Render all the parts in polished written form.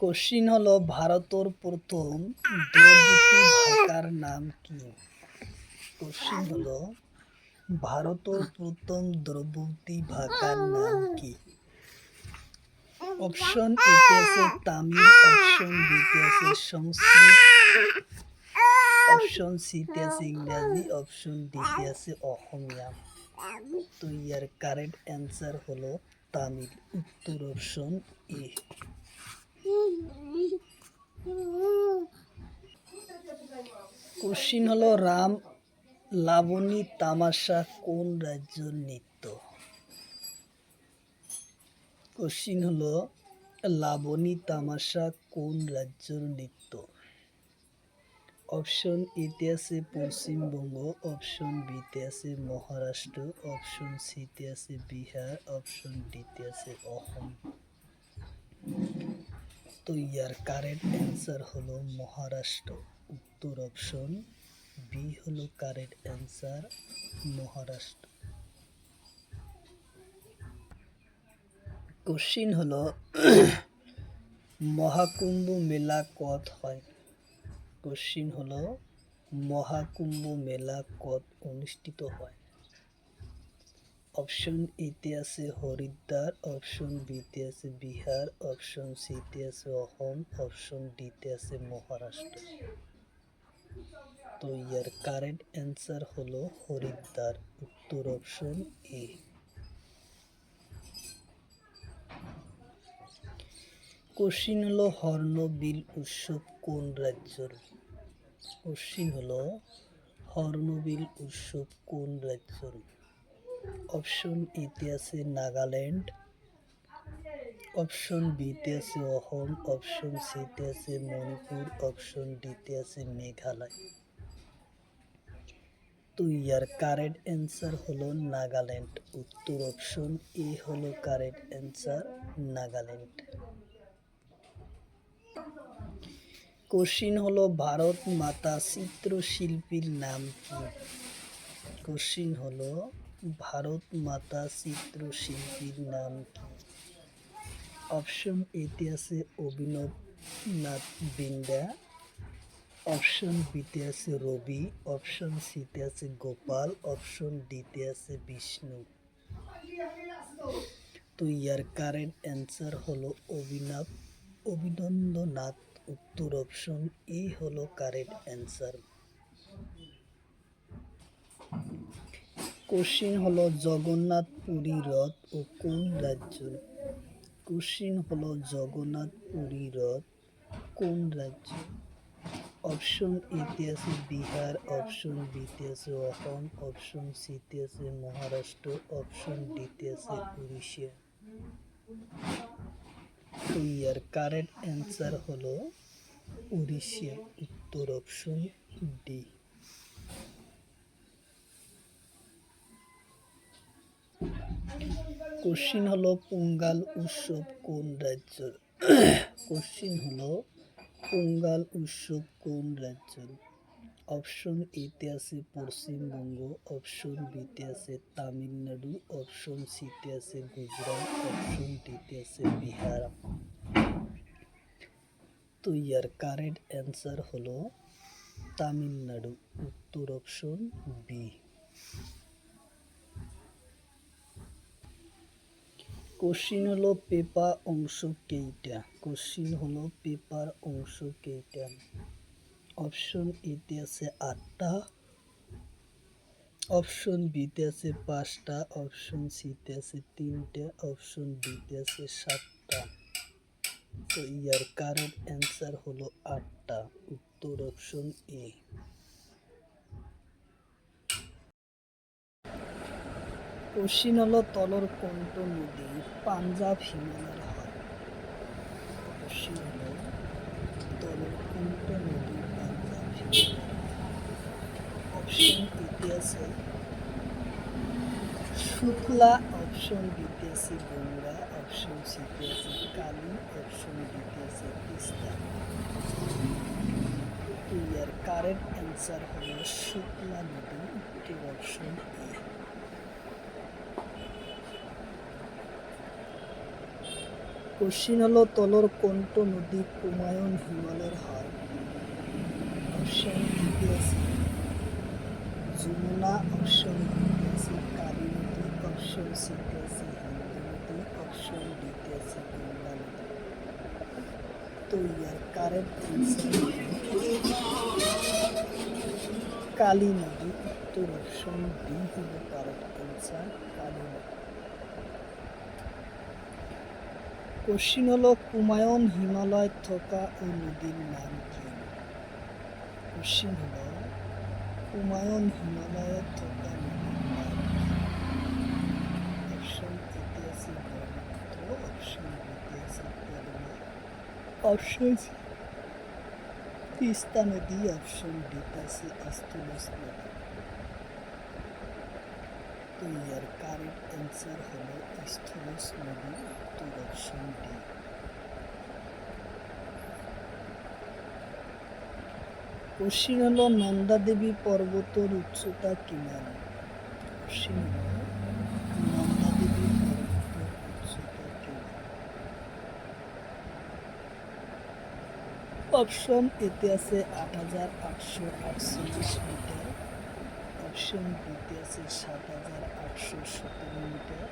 Question হলো ভারতের প্রথম দ্রবতী ভাষার নাম কি? কোশ্চিন হলো ভারতের প্রথম দ্রবতী ভাষার নাম কি? অপশন এতে আছে তামিল, অপশন বিতে আছে সংস্কৃত, অপশন সিতে আছে ইংরাজি, অপশন ডিতে আছে অসমীয়া। তো ইয়ার কারেক্ট অ্যান্সার হলো তামিল, উত্তর অপশন এ। কোশ্চিন হলো রাম লাবণী তামাশা কোন রাজ্যের নৃত্য? কোশ্চিন হলো লাবণী তামাশা কোন রাজ্যের নৃত্য? অপশন এতে আছে পশ্চিমবঙ্গ, অপশন বিতে আছে মহারাষ্ট্র, অপশন সিতে আছে বিহার, অপশন ডিতে আছে অসম। তো ইয়ার কারেক্ট অ্যান্সার হলো মহারাষ্ট্র, উত্তর অপশন বি হলো কারেক্ট অ্যান্সার, মহারাষ্ট্র। কোশ্চিন হলো মহাকুম্ভ মেলা কত হয়? কোশ্চিন হলো মহাকুম্ভ মেলা কত অনুষ্ঠিত হয়? অপশন এতে আছে হরিদ্বার, অপশন বিতে আছে বিহার, অপশন সিতে আছে অসম, অপশন ডিতে আছে মহারাষ্ট্র। তো ইয়ার কারেক্ট অ্যান্সার হলো হরিদ্বার, উত্তর অপশন এ। কোশ্চিন হলো হর্নবিল উৎসব কোন রাজ্যের? কোশ্চিন হলো হর্নবিল উৎসব কোন রাজ্যের? অপশন এতে আছে নাগাল্যান্ড, অপশন বিতে আছে অসম, অপশন সিতে আছে মণিপুর, অপশন ডিতে আছে মেঘালয়। তো ইয়ার কারেক্ট অ্যান্সার হলো নাগাল্যান্ড, উত্তর অপশন এ হলো কারেক্ট অ্যান্সার, নাগাল্যান্ড। কোশ্চিন হলো ভারত মাতা চিত্রশিল্পীর নাম কি? কোশ্চিন হলো ভারত মাতা চিত্রশিল্পীর নাম কি? অপশন এতে আছে অভিনব নাথ বিন্দ্রা, অপশন বিতে আছে রবি, অপশন সিতে আছে গোপাল, অপশন ডিতে আছে বিষ্ণু। তো ইয়ার কারেন্ট অ্যান্সার হলো অভিনন্দনাথ, উত্তর অপশন এ হলো কারেক্ট অ্যান্সার। কোশ্চিন হলো জগন্নাথ পুরী রথ ও কোন রাজ্যের? কোশ্চিন হলো জগন্নাথ পুরী রথ কোন রাজ্য? অপশন এতে আছে বিহার, অপশন বিতে আছে অসম, অপশন সিতে আছে মহারাষ্ট্র, অপশন ডিতে আছে উড়িষ্যা। তো ইয়ার কারেক্ট অ্যান্সার হলো উড়িষ্যা, উত্তর অপশন ডি। কোশ্চিন হলো পোঙ্গাল উৎসব কোন রাজ্যের? কোশ্চিন হলো পোঙ্গাল উৎসব কোন রাজ্যের? অপশন এতে আছে পশ্চিমবঙ্গ, অপশন বিতে আছে তামিলনাড়ু, অপশন সিতে আছে গুজরাট, অপশন ডিতে আছে বিহার। তো ইয়ার কারেক্ট অ্যান্সার হলো তামিলনাড়ু, উত্তর অপশন বি। কোশ্চিন হলো পেপার অংশ কেইটা? কোশ্চিন হলো পেপার অংশ কেইটা? অপশন এতে আছে 8টা, অপশন বিতে আছে 5টা, অপশন সিতে আছে 3টে, অপশন ডিতে আছে 7টা। তো ইয়ার কারেক্ট অ্যান্সার হলো 8টা, উত্তর অপশন এ। কোশ্চিন হলো তলর কোনটো নদী পাঞ্জাব হিমালয়ের হয়? কোশ্চিন হলো তলর কোনটো নদী পাঞ্জাব হিমালয়ের? অপশন এতে আছে শুক্লা, অপশন বিতে আছে গঙ্গা, অপশন সিতে আছে কালী, অপশন ডিতে আছে তিস্তা। তো ইয়ার কারেক্ট অ্যান্সার হলো শুক্লা নদী, উত্তর অপশন এ। কোশ্চিন হলো তলর কোনটো নদী কুমায়ুন হিমালয়ের হয়? অপশন এতে আছে যমুনা, অপশন বিতে আছে কালী নদী, অপশন সিতে আছে হিন্দু নদী, অপশন ডিতে আছে গঙ্গা নদী। তো ইয়ার কারেক্ট অ্যান্সার কালী নদী। উত্তর অপশন ডি হলো কারেক্ট অ্যান্সার, কালী নদী। কোশ্চিন হলো কুমায়ুন হিমালয় থকা ও নদীর নাম কি? কোশ্চিন হলো কুমায়ুন হিমালয়ে থকা নদীর নাম কি? অপশন এতে আছে ব্রহ্মপুত্র, অপশন বিতে আছে পদ্মা, অপশন তিস্তা নদী, অপশন ডিতে আছে স্থলজ নদী। তো ইয়ার কারেক্ট অ্যান্সার হলো স্থলজ নদী। উত্তর অপশন ডি। কোশ্চিন হলো নন্দা দেবী পর্বতের উচ্চতা কিমান? কোশ্চিন হলো নন্দা দেবী পর্বতের উচ্চতা কিমান? অপশন এতে আছে ৮,৮৪৮ মিটার, অপশন বিতে আছে ৭,৮১৭ মিটার,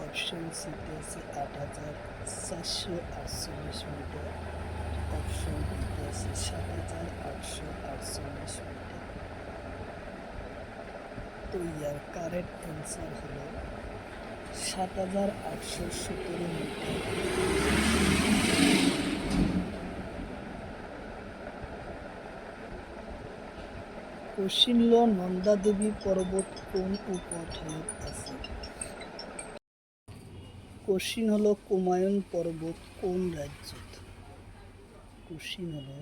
অপশন সিতে আছে ৮,৪৪৮ মিটার, অপশন ডিতে আছে ৭,৮৪৮ মিটার। তো ইয়ার কারেক্ট অ্যান্সার হলো ৭,৮১৭ মিটার। কোশ্চিন হলো নন্দা দেবী পর্বত কোন উপঅঞ্চলত আছে? কোশ্চিন হলো কুমায়ুন পর্বত কোন রাজ্যত? কোশ্চিন হলো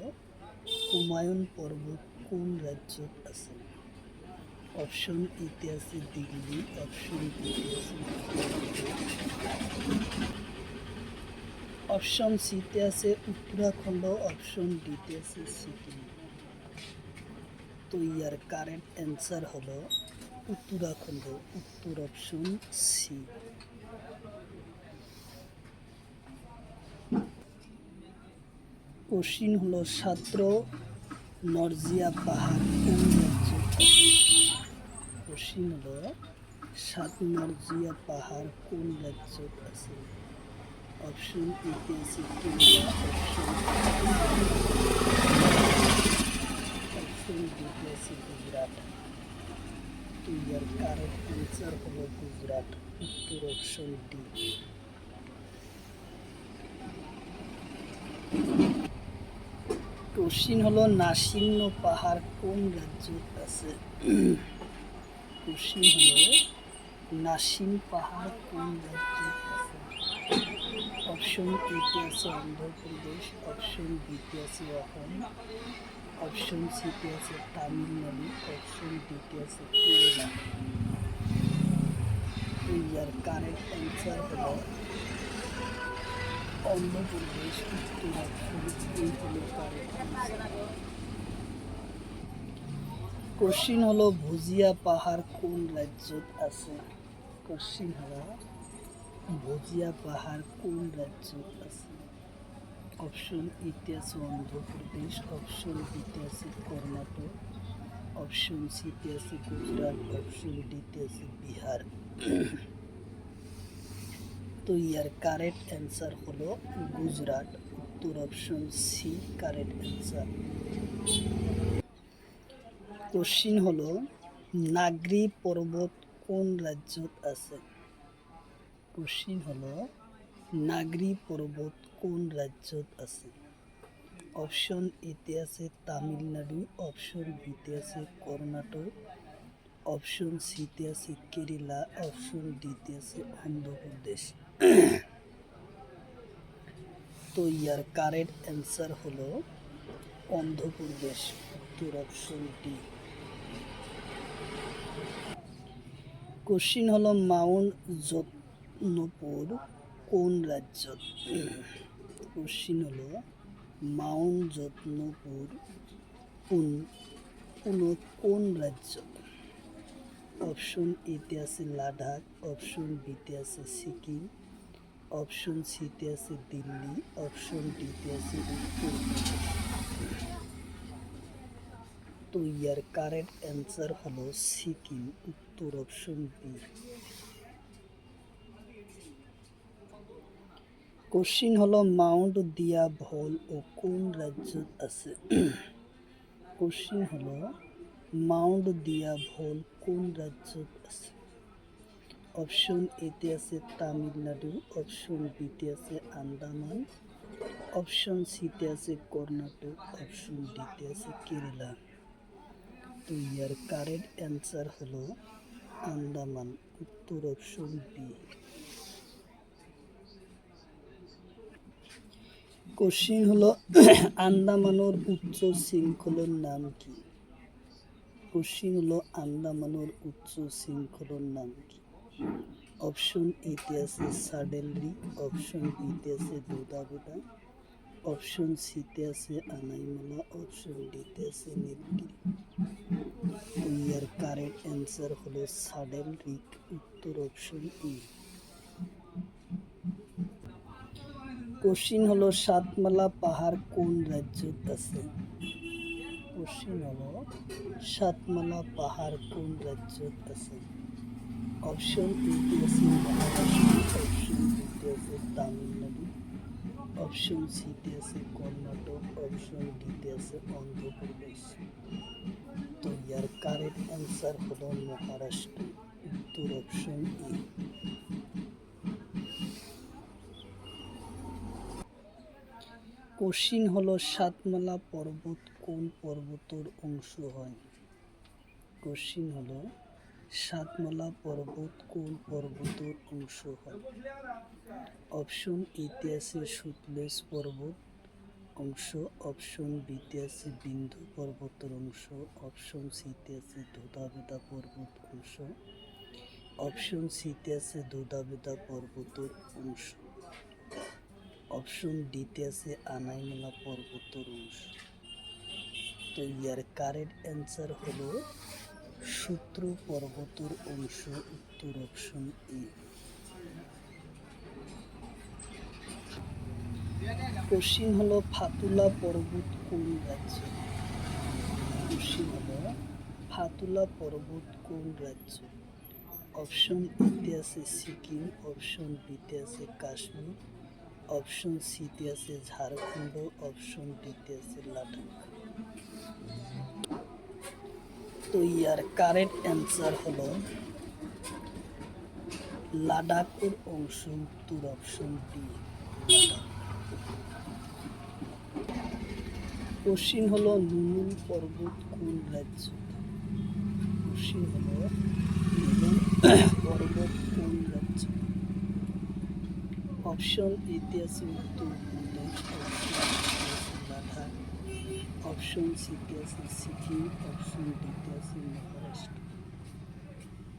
কুমায়ুন পর্বত কোন রাজ্যত আছে? অপশন এতে আছে দিল্লি, অপশন বিতে আছে অপশন সিতে আছে উত্তরাখণ্ড, অপশন ডিতে আছে সিকিম। তো ইয়ার কারেক্ট অ্যান্সার হলো উত্তরাখণ্ড। উত্তর অপশন সি। কোশ্চিন হলো সাত্র নরজিয়া পাহাড় কোন রাজ্যে? কোশ্চিন হলো সাত নরজিয়া পাহাড় কোন রাজ্যে আছে? অপশন এতে আছে কেরালা, অপশন ডিতে আছে গুজরাট। তো ইয়ার কারেক্ট অ্যান্সার হলো গুজরাট। উত্তর অপশন ডি। কোশ্চিন হলো নাসিন্ন পাহাড় কোন রাজ্যত আছে? কোশ্চিন হলো নাসিন পাহাড় কোন রাজ্যত আছে? অপশন এতে আছে অন্ধ্রপ্রদেশ, অপশন বিতে আছে অসম, অপশন সিতে আছে তামিলনাড়ু, অপশন ডিতে আছে কেরালা। ইয়ার কারেক্ট অ্যান্সার হলো অন্ধ্রপ্রদেশ। উত্তর অপশন এই হলো কারেক্ট অ্যান্সার। কোশ্চিন হলো ভুজিয়া পাহাড় কোন রাজ্যত আছে? কোশ্চিন হলো ভুজিয়া পাহাড় কোন রাজ্যত আছে? অপশন এতে আছে অন্ধ্রপ্রদেশ, অপশন বিতে আছে কর্ণাটক, অপশন সিতে আছে গুজরাট, অপশন ডিতে আছে বিহার। তো ইয়ার কারেক্ট অ্যান্সার হলো গুজরাট। উত্তর option C correct answer. Question হলো নাগরি পর্বত কোন রাজ্যত আছে? কোশ্চিন হলো নাগরি পর্বত কোন রাজ্যত আছে? অপশন এতে আছে তামিলনাড়ু, অপশন বিতে আছে কর্ণাটক, অপশন সিতে আছে কেরালা, অপশন ডিতে আছে অন্ধ্রপ্রদেশ। তো ইয়ার কারেক্ট অ্যান্সার হলো অন্ধ্রপ্রদেশ। উত্তর অপশন ডি। কোশ্চিন হলো মাউন্ট যত্নপুর কোন রাজ্যত? কোশ্চিন হলো মাউন্ট যত্নপুর কোন রাজ্য? অপশন এতে আছে লাদাখ, অপশন বিতে আছে সিকিম, অপশন সিতে আছে দিল্লি, অপশন ডিতে আছে উত্তরপ্রদেশ। তো ইয়ার কারেক্ট অ্যান্সার হলো সিকিম, উত্তর অপশন বি। কোশ্চিন হলো মাউন্ট দিয়া ভোল ও কোন রাজ্যত আছে? কোশ্চিন হলো মাউন্ট দিয়া ভোল কোন রাজ্যত আছে? অপশন এতে আছে তামিলনাড়ু, অপশন বিতে আছে আন্দামান, অপশন সিতে আছে কর্ণাটক, অপশন ডিতে আছে কেরালা। তো ইয়ার কারেক্ট অ্যান্সার হলো আন্দামান, উত্তর অপশন বি। কোশ্চিন হলো আন্দামানের উচ্চ শৃঙ্খলের নাম কি? কোশ্চিন হলো আন্দামানের উচ্চ শৃঙ্খলের নাম কি? অপশন এতে আছে সাডেনলি, অপশন বিতে আছে দোদাবেদা, অপশন সিতে আছে আনাইমালা, অপশন ডিতে আছে নীলগিরি। তো ইয়ার কারেক্ট অ্যান্সার হলো সাডেন রিক, উত্তর অপশন ই। কোশ্চিন হলো সাতমালা পাহাড় কোন রাজ্যত আছে? কোশ্চিন হলো সাতমালা পাহাড় কোন রাজ্যত আছে? অপশন এতে আছে মহারাষ্ট্র, অপশন বিতে আছে তামিলনাড়ু, অপশন সিতে আছে কর্ণাটক, অপশন ডিতে আছে অন্ধ্রপ্রদেশ। তো ইয়ার কারেক্ট অ্যান্সার হলো মহারাষ্ট্র, উত্তর অপশন ই। কোশ্চিন হলো সাতমালা পর্বত কোন পর্বতের অংশ হয়? কোশ্চিন হলো সাতমালা পর্বত কোন পর্বতের অংশ হয়? অপশন এতে আছে সুতলেজ পর্বত অংশ, অপশন বিতে আছে বিন্ধ্য পর্বতের অংশ, অপশন সিতে আছে দোদাবেদা পর্বত অংশ, অপশন সিতে আছে দোদাবেদা পর্বতের অংশ, অপশন ডিতে আছে আনাইমালা পর্বতের অংশ। তো ইয়ার কারেক্ট অ্যান্সার হলো সূত্র পর্বতের অংশ, উত্তর অপশন এ। কোশ্চিন হলো ফাতুলা পর্বত কোন রাজ্যে? কোশ্চিন হলো ফাতুলা পর্বত কোন রাজ্য? অপশন এতে আছে সিকিম, অপশন বিতে আছে কাশ্মীর, অপশন সিতে আছে ঝাড়খণ্ড, অপশন ডিতে আছে লাদাখ। তো ইয়ার কারেক্ট অ্যান্সার হলো লাদাখের অংশ, উত্তর অপশন ডি। কোশ্চিন হলো নুনুল পর্বত কোন রাজ্য? কোশ্চিন হলো নুনুল পর্বত কোন রাজ্য? অপশন এতে আছে উত্তরপ্রদেশ, অপশন লাদাখ, অপশন সিতে আছে সিকিম, অপশন ডিতে আছে মহারাষ্ট্র।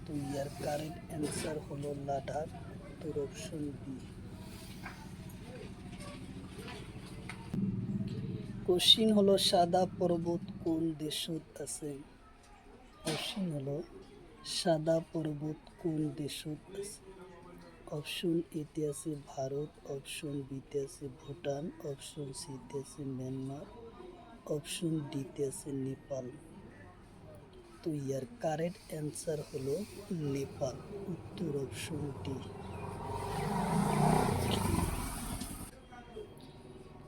তো ইয়ার কারেক্ট অ্যান্সার হলো লাদাখ, উত্তর অপশন বি। কোশ্চিন হলো সাদা পর্বত কোন দেশত আছে? কোশ্চিন হলো সাদা পর্বত কোন দেশত আছে? অপশন এতে আছে ভারত, অপশন বিতে আছে ভুটান, অপশন সিতে আছে মিয়ানমার, অপশন ডিতে আছে নেপাল। তো ইয়ার কারেক্ট অ্যান্সার হলো নেপাল, উত্তর অপশন ডি।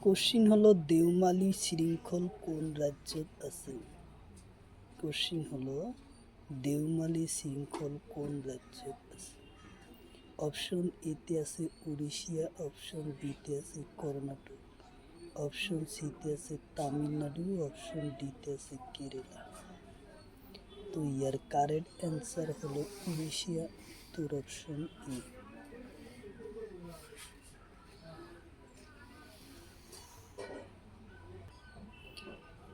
কোশ্চিন হলো দেওমালি শৃঙ্খল কোন রাজ্যত আছে? কোশ্চিন হলো দেওমালি শৃঙ্খল কোন রাজ্যত আছে? অপশন এতে আছে উড়িষ্যা, অপশন বিতে আছে কর্ণাটক, অপশন সিতে আছে তামিলনাড়ু, অপশন ডিতে আছে কেরালা। তো ইয়ার কারেক্ট অ্যান্সার হলো উড়িষ্যা, উত্তর অপশন ই।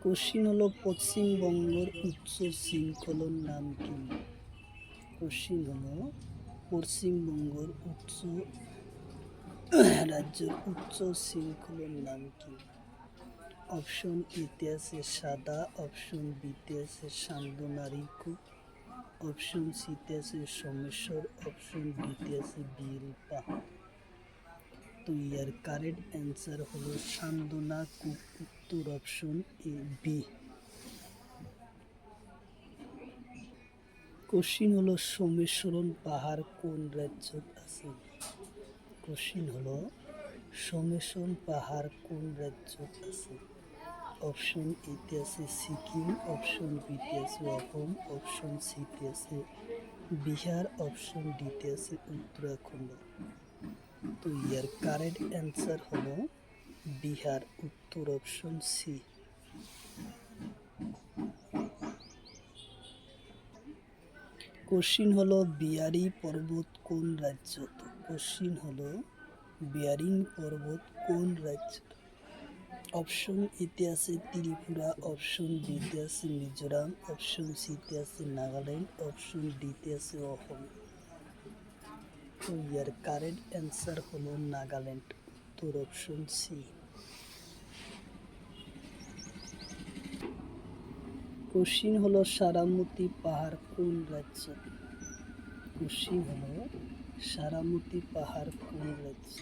কোশ্চিন হলো পশ্চিমবঙ্গের উচ্চ শৃঙ্খলের নাম কি? কোশ্চিন হলো পশ্চিমবঙ্গের রাজ্যের উচ্চ শৃঙ্খলের নাম কি? অপশন এতে আছে সাদা, অপশন বিতে আছে সান্দনারিকু, অপশন সিতে আছে সোমেশ্বর, অপশন ডিতে আছে বিল পাহাড়। তো ইয়ার কারেক্ট অ্যান্সার হলো চান্দনা কূপ, উত্তর অপশন এ বি। কোশ্চিন হলো সোমেশ্বরন পাহাড় কোন রাজ্যত আছে? কোশ্চিন হলো সোমেশ্বরন পাহাড় কোন রাজ্যত আছে? অপশন এতে আছে সিকিম, অপশন বিতে আছে অসম, অপশন সিতে আছে বিহার, অপশন ডিতে আছে উত্তরাখণ্ড। তো ইয়ার কারেক্ট অ্যান্সার হলো বিহার, উত্তর অপশন সি। কোশ্চিন হলো বিয়ারি পর্বত কোন রাজ্যত? কোশ্চিন হলো বিয়ারিং পর্বত কোন রাজ্যত? অপশন এতে আছে ত্রিপুরা, অপশন বিতে আছে মিজোরাম, অপশন সিতে আছে নাগাল্যান্ড, অপশন ডিতে আছে অসম। তো ইয়ার কারেক্ট অ্যান্সার হলো নাগাল্যান্ড, উত্তর অপশন সি। কোশ্চিন হলো সারামতি পাহাড় কোন রাজ্য? কোশ্চিন হলো সারামতি পাহাড় কোন রাজ্য?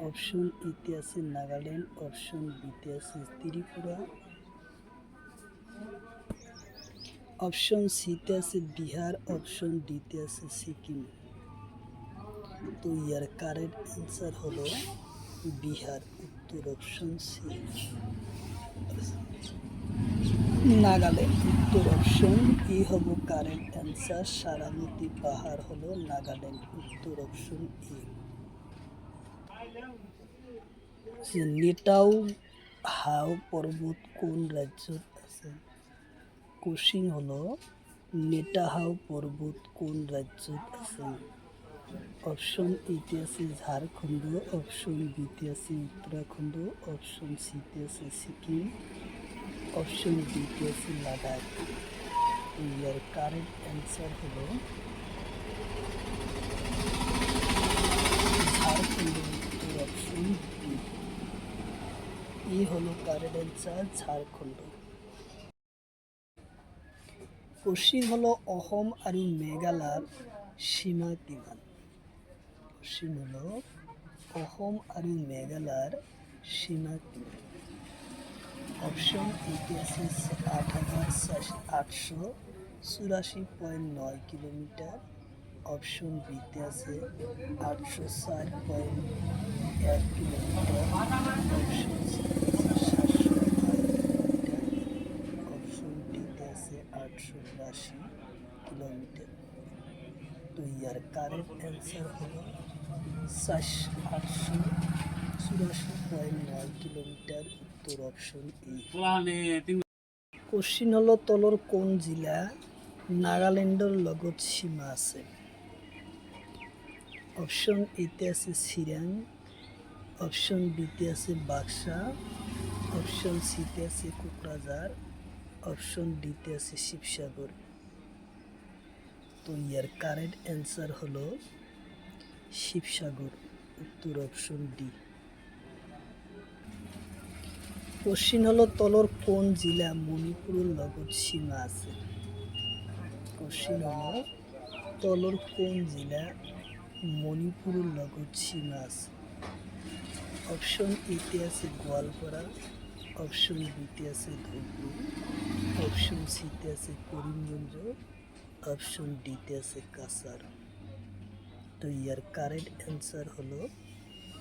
অপশন এতে আছে নাগাল্যান্ড, অপশন বিতে আছে ত্রিপুরা, অপশন সিতে আছে বিহার, অপশন ডিতে আছে সিকিম। তো ইয়ার কারেক্ট অ্যান্সার হলো বিহার, উত্তর অপশন সি। নাগাল্যান্ড, উত্তর অপশন ই হবো কারেক্ট অ্যান্সার। সারামতি পাহাড় হলো নাগাল্যান্ড, উত্তর অপশন ই। নেটাউ হাও পর্বত কোন রাজ্যত আছে? কোশ্চিন হলো নেটাহাউ পর্বত কোন রাজ্যত আছে? অপশন এতে আছে ঝাড়খণ্ড, অপশন বিতে আছে উত্তরাখণ্ড, অপশন সিতে আছে সিকিম, অপশন ডিতে আছে লাদাখ। ইয়ার কারেক্ট অ্যান্সার হলো ঝাড়খণ্ড, উত্তর অপশন বি। ই হলো কারেক্ট অ্যান্সার, ঝাড়খণ্ড। কোশ্চিন হলো অসম আৰু মেঘালয়ৰ সীমা কিমান? কোশ্চিন হলো অসম আৰু মেঘালয়ৰ সীমা কিমান? অপশন এতে আছে ৮,৮84.৯ কিলোমিটার, অপশন বিতে আছে ৮০৪.১ কিলোমিটার, অপশন সিতে আছে ৭০৮ কিলোমিটার, অপশন ডিতে আছে ৮৮২ কিলোমিটার। তো ইয়ার কারেক্ট অ্যান্সার হলো ৮৮৪.৯ কিলোমিটার, উত্তর অপশন ই। কোশ্চিন হলো তলৰ কোন জিলা নাগালেণ্ডৰ লগত সীমা আছে? অপশন এতে আছে চিৰাং, অপশন বিতে আছে বাক্সা, অপশন সিতে আছে কোকৰাঝাৰ, অপশন ডিতে আছে শিৱসাগৰ। তো ইয়ার কারেক্ট অ্যান্সার হলো শিবসাগর, উত্তর অপশন ডি। কোশ্চিন হলো তলৰ কোন জিলা মণিপুৰৰ লগত সীমা আছে? কোশ্চিন হলো তলৰ কোন জিলা মণিপুৰৰ লগত সীমা আছে? অপশন এতে আছে গোৱালপাৰা, অপশন বিতে আছে ধুবুৰী, অপশন সিতে আছে কৰিমগঞ্জ, অপশন ডিতে আছে কাছার। তো ইয়ার কারেক্ট অ্যান্সার হলো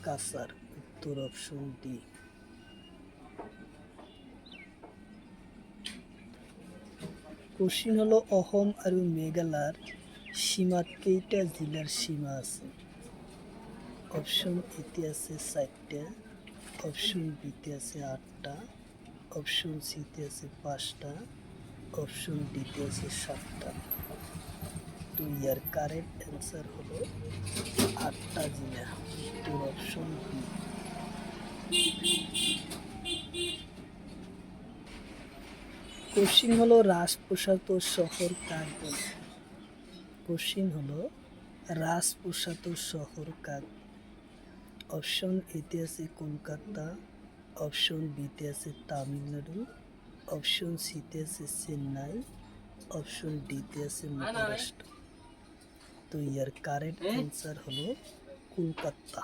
কাছার, উত্তর অপশন ডি। কোশ্চিন হলো অসম আৰু মেঘালয়ৰ সীমাত কেইটা জিলাৰ সীমা আছে? অপশন এতে আছে 4টা, অপশন বিতে আছে 8টা, অপশন সিতে আছে 5টা, অপশন ডিতে আছে 7টা। তো ইয়ার কারেক্ট অ্যান্সার হলো 8টা জিলা, উত্তর অপশন বি। কোশ্চিন হলো রাজপ্রসাদ শহর কাক বলে? কোশ্চিন হলো রাজপ্রসাদ শহর কাক? অপশন এতে আছে কলকাতা, অপশন বিতে আছে তামিলনাড়ু, অপশন সিতে আছে চেন্নাই, অপশন ডিতে আছে মহারাষ্ট্র। তো ইয়ার কারেক্ট অ্যান্সার হলো কলকাতা।